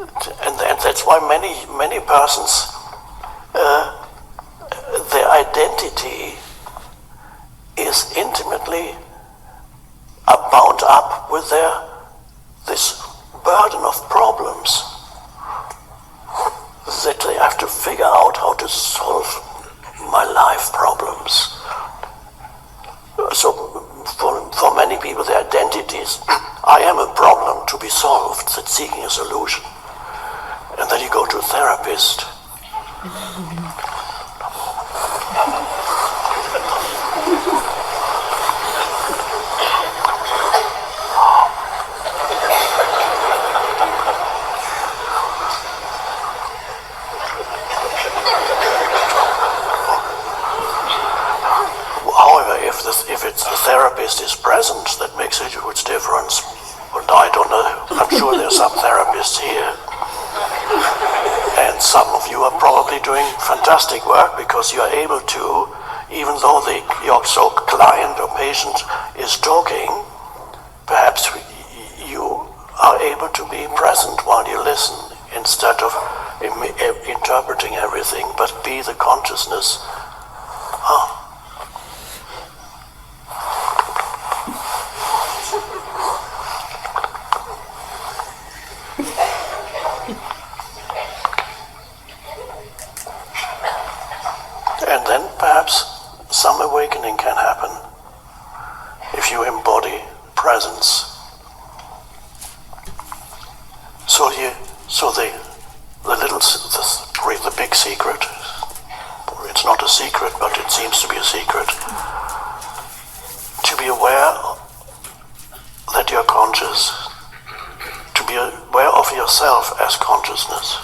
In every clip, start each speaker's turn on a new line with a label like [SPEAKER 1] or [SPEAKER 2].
[SPEAKER 1] And that's why many persons, their identity is intimately bound up with this burden of problems that they have to figure out how to solve my life problems. So for many people, the identity is, I am a problem to be solved, that's seeking a solution. And then you go to a therapist. If it's the therapist is present, that makes a huge difference. But I don't know. I'm sure there's some therapists here. And some of you are probably doing fantastic work because you are able to, even though your client or patient is talking, perhaps you are able to be present while you listen instead of interpreting everything, but be the consciousness. And then perhaps some awakening can happen if you embody presence. So the big secret, it's not a secret, but it seems to be a secret, to be aware that you're conscious, to be aware of yourself as consciousness,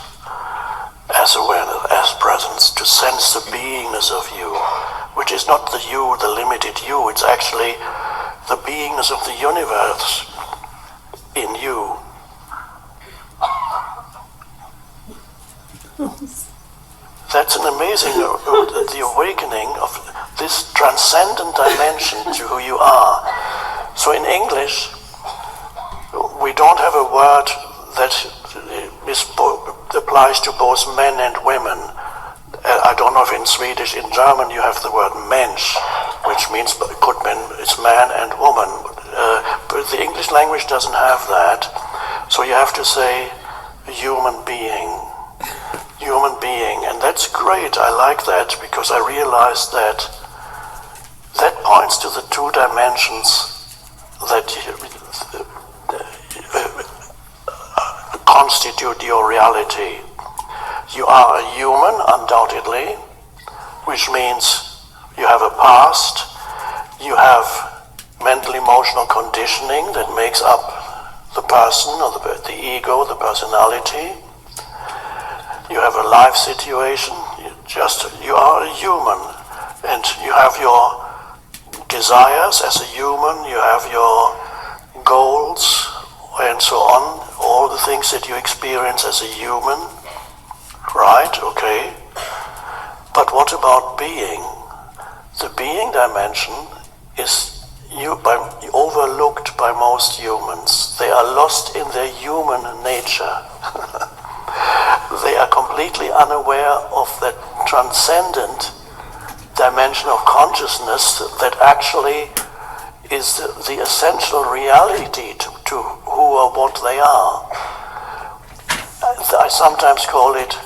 [SPEAKER 1] as awareness, as presence, to sense the beingness of you, which is not the you, the limited you, it's actually the beingness of the universe in you. That's an amazing, the awakening of this transcendent dimension to who you are. So in English, we don't have a word that applies to both men and women. I don't know if in Swedish, in German you have the word Mensch, which means it's man and woman. But the English language doesn't have that. So you have to say human being. Human being. And that's great. I like that because I realized that points to the two dimensions that constitute your reality. You are a human, undoubtedly, which means you have a past, you have mental emotional conditioning that makes up the person or the ego, the personality. You have a life situation, you are a human, and you have your desires as a human, you have your goals, and so on, all the things that you experience as a human, right? Okay. But what about being? The being dimension is overlooked by most humans. They are lost in their human nature. They are completely unaware of that transcendent dimension of consciousness that actually is the essential reality to who or what they are. I sometimes call it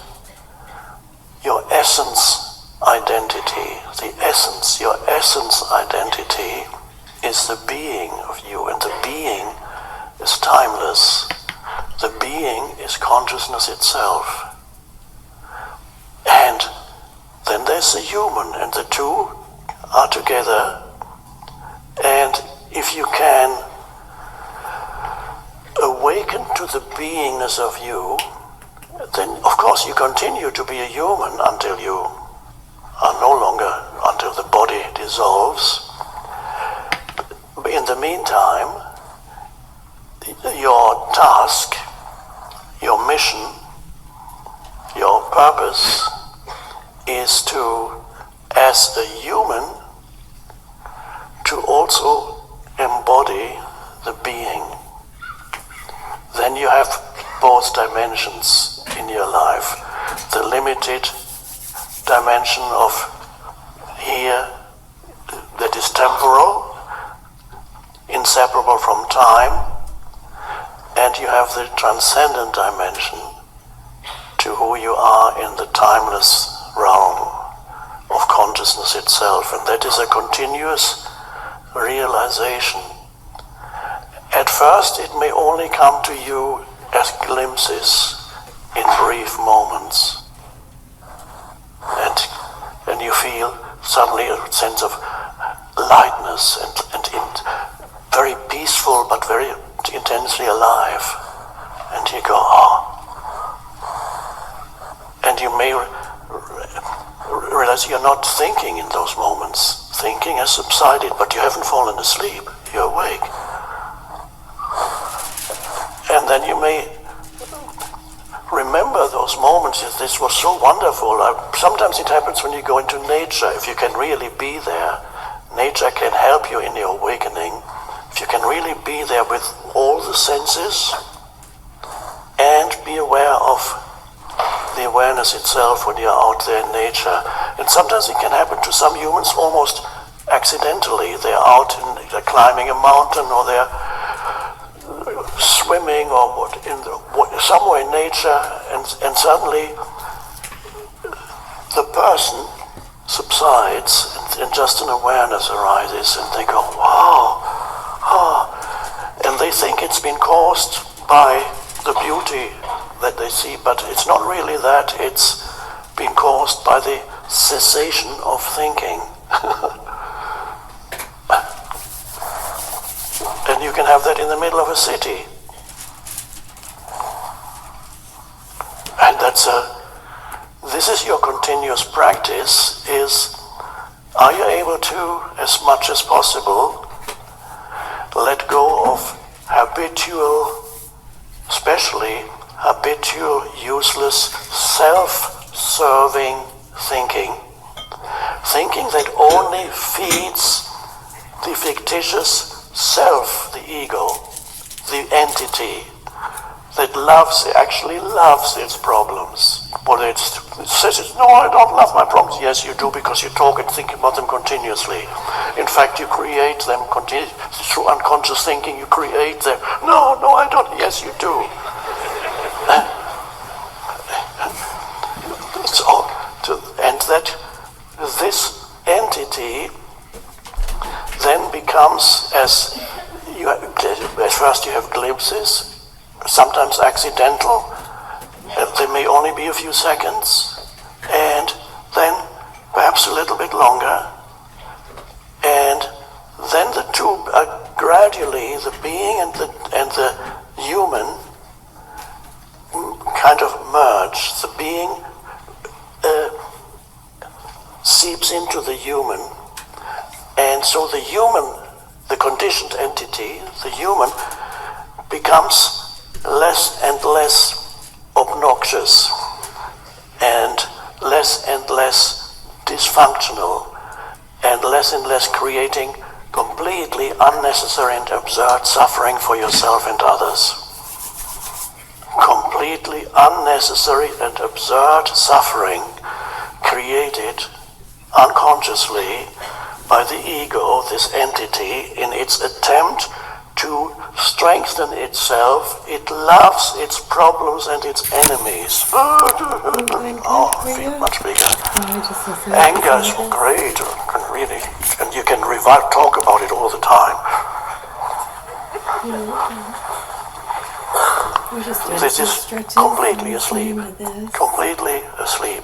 [SPEAKER 1] your essence identity. The essence, your essence identity is the being of you, and the being is timeless. The being is consciousness itself. And then there's the human, and the two are together. And if you can awaken to the beingness of you, then of course you continue to be a human until you are no longer, until the body dissolves. But in the meantime, your task, your mission, your purpose is to, as a human, to also embody the being. Then you have both dimensions in your life. The limited dimension of here that is temporal, inseparable from time, and you have the transcendent dimension to who you are in the timeless realm of consciousness itself, and that is a continuous realization. At first it may only come to you as glimpses in brief moments, and you feel suddenly a sense of lightness and very peaceful but very intensely alive, and you go, oh. And you may realize you're not thinking in those moments. Thinking has subsided, but you haven't fallen asleep. You're awake. And then you may remember those moments. This was so wonderful. Sometimes it happens when you go into nature. If you can really be there, nature can help you in your awakening. If you can really be there with all the senses and be aware of the awareness itself when you're out there in nature. And sometimes it can happen to some humans almost accidentally. They're out and they're climbing a mountain, or they're swimming, or somewhere in nature, and suddenly the person subsides and just an awareness arises, and they go, wow, oh. And they think it's been caused by the beauty that they see, but it's not really that. It's been caused by the cessation of thinking. And you can have that in the middle of a city. And this is your continuous practice, are you able to, as much as possible, let go of habitual, especially habitual, useless, self-serving thinking that only feeds the fictitious self, the ego, the entity that actually loves its problems. Well, it says, no, I don't love my problems. Yes, you do, because you talk and think about them continuously. In fact, you create them through unconscious thinking. You create them. No, I don't. Yes, you do. And that this entity then becomes, at first you have glimpses, sometimes accidental, they may only be a few seconds, and then perhaps a little bit longer, and then the two are gradually, the being and the human, kind of merge. The being seeps into the human, and so the human, the conditioned entity, the human, becomes less and less obnoxious and less dysfunctional, and less creating completely unnecessary and absurd suffering for yourself and others. Completely unnecessary and absurd suffering created unconsciously by the ego, this entity, in its attempt to strengthen itself. It loves its problems and its enemies. Oh, I feel much bigger. Anger is great, and you can talk about it all the time. This is completely asleep. Completely asleep.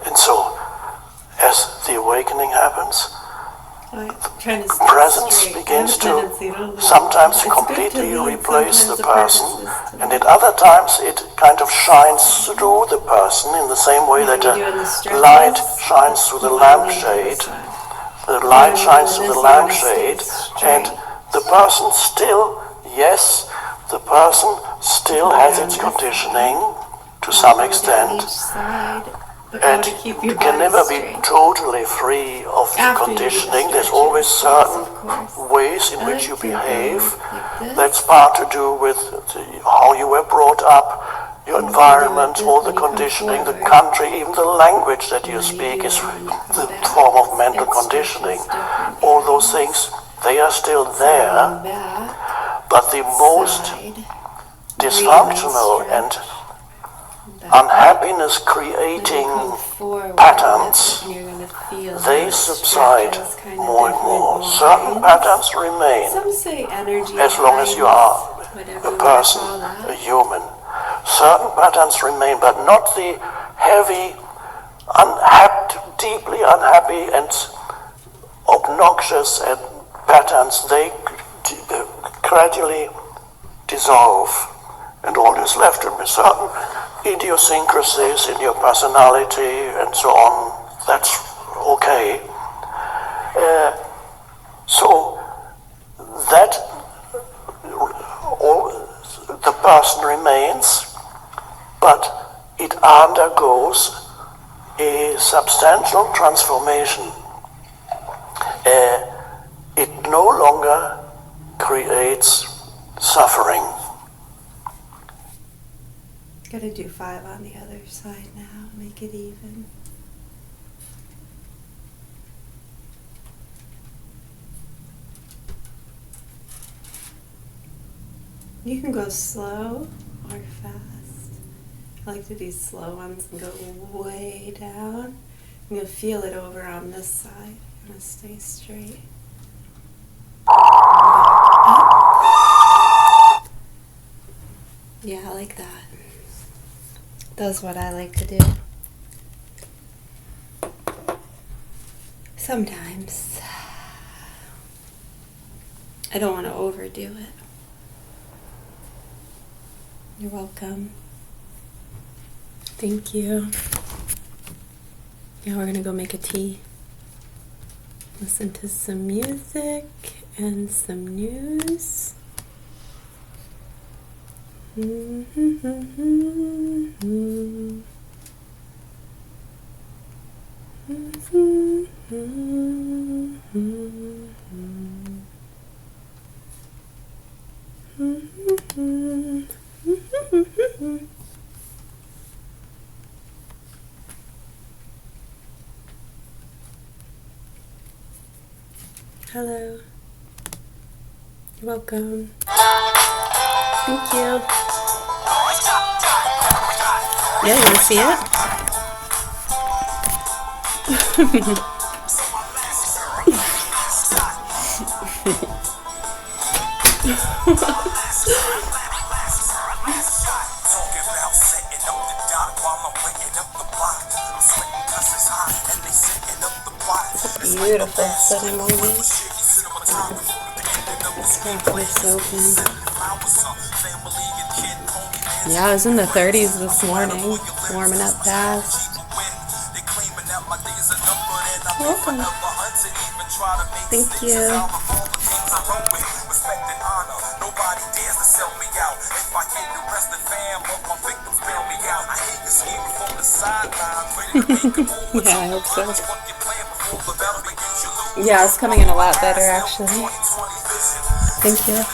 [SPEAKER 1] And so, as the awakening happens, presence begins to sometimes completely replace the person, and at other times it kind of shines through the person in the same way that a light shines through the lampshade. The light shines through the lampshade, and the person still, yes, the person still has its conditioning to some extent, And you can never be totally free of the conditioning. There's always certain ways in which you behave. That's part to do with how you were brought up, your environment, all the conditioning, the country, even the language that you speak is the form of mental conditioning. All those things, they are still there, but the most dysfunctional and unhappiness creating patterns, they subside more and more. Certain patterns remain as long as you are a person, a human. Certain patterns remain, but not the heavy, deeply unhappy and obnoxious patterns. They gradually dissolve, and all is left to be certain idiosyncrasies in your personality and so on. That's okay. So that the person remains, but it undergoes a substantial transformation. It no longer creates suffering.
[SPEAKER 2] Gotta do 5 on the other side now, make it even. You can go slow or fast. I like to do slow ones and go way down. You'll feel it over on this side. I'm gonna stay straight. Yeah, I like that. That's what I like to do. Sometimes. I don't want to overdo it. You're welcome. Thank you. Now we're gonna go make a tea. Listen to some music and some news. Hello. You're welcome. Thank you. Yeah, you wanna see it? It's a beautiful sunny morning. It's open. Yeah, I was in the 30s this morning, warming up fast. Welcome. Thank you. Yeah, I hope so. Yeah, it's coming in a lot better actually. Thank you.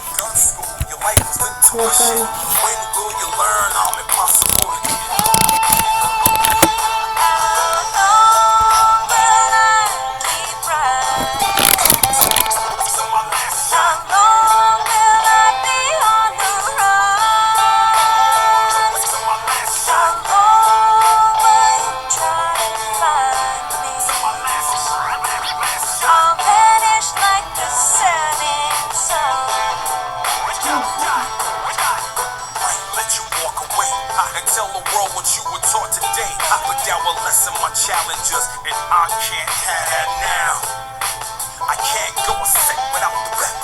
[SPEAKER 2] Welcome.
[SPEAKER 3] Challenges, and I can't have that now. I can't go a sec without the rap.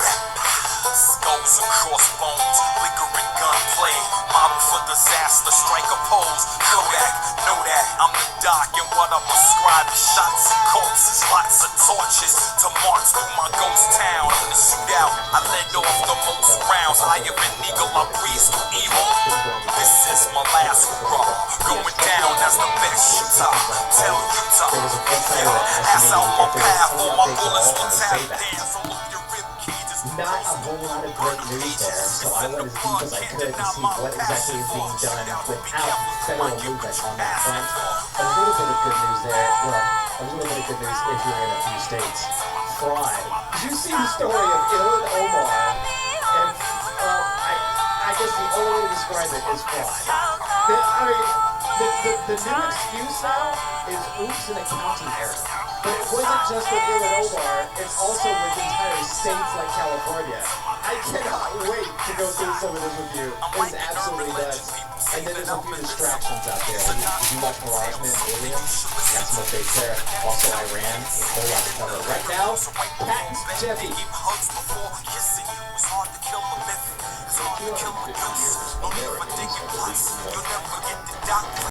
[SPEAKER 3] Skulls and crossbones, liquor and gunplay. Model for disaster, strike a pose. Kodak, know that I'm the doc, and what I prescribe is shots and corpses, lots of torches to march through my ghost town. In the shootout, I led off the most rounds. Higher than eagle, I breeze through evil. This is my last hurrah. going down as the best shooter. Tell Utah,
[SPEAKER 4] There was a insider that
[SPEAKER 3] ass
[SPEAKER 4] asked
[SPEAKER 3] out
[SPEAKER 4] me
[SPEAKER 3] my
[SPEAKER 4] if there
[SPEAKER 3] path,
[SPEAKER 4] was
[SPEAKER 3] or
[SPEAKER 4] any
[SPEAKER 3] my
[SPEAKER 4] updates at
[SPEAKER 3] bullets
[SPEAKER 4] all
[SPEAKER 3] will
[SPEAKER 4] on the
[SPEAKER 3] tap
[SPEAKER 4] payback.
[SPEAKER 3] dance all over your rib cages.
[SPEAKER 4] Not a whole lot of great news there, so I went as deep as I could to see what exactly is being done without federal movement on that front. A little bit of good news there. Well, a little bit of good news if you're in a few states. Fraud. Did you see the story of Ilhan Omar? And, well, I guess the only way to describe it is fraud. The new excuse now is oops, an accounting error. But it wasn't just with Ilhan Omar, it's also with entire states like California. I cannot wait to go through some of this with you. It is absolutely nuts. And then there's a few distractions out there. If you watch Mirage Man Alien, got some updates there. Also Iran, a whole lot to cover. Right now, Patton's Jeffy.
[SPEAKER 3] Hugs before kissing you. It's hard to kill a myth. It's hard to kill a ghost. No need for digging plots. You'll never get the doctor.